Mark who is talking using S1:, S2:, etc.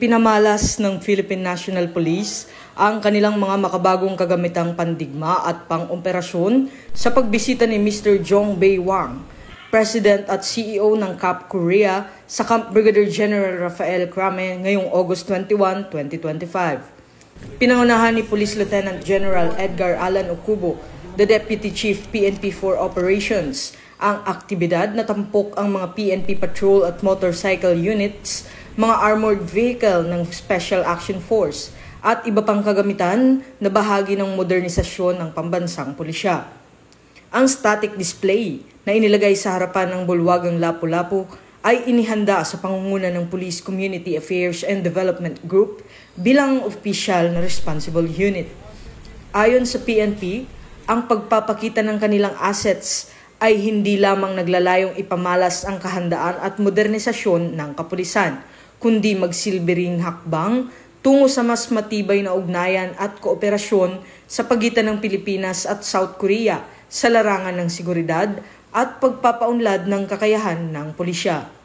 S1: Ipinamalas ng Philippine National Police ang kanilang mga makabagong kagamitang pandigma at pang-operasyon sa pagbisita ni Mr. Jong Bae Wang, President at CEO ng CAP Korea sa Camp Brigadier General Rafael Crame ngayong August 21, 2025. Pinangunahan ni Police Lieutenant General Edgar Alan Ocubo, the Deputy Chief PNP for Operations, ang aktibidad na tampok ang mga PNP patrol at motorcycle units, mga armored vehicle ng Special Action Force at iba pang kagamitan na bahagi ng modernisasyon ng pambansang pulisya. Ang static display na inilagay sa harapan ng bulwagang Lapu-Lapu ay inihanda sa pangunguna ng Police Community Affairs and Development Group bilang opisyal na responsible unit. Ayon sa PNP, ang pagpapakita ng kanilang assets ay hindi lamang naglalayong ipamalas ang kahandaan at modernisasyon ng kapulisan, kundi magsilbing hakbang tungo sa mas matibay na ugnayan at kooperasyon sa pagitan ng Pilipinas at South Korea sa larangan ng seguridad at pagpapaunlad ng kakayahan ng pulisya.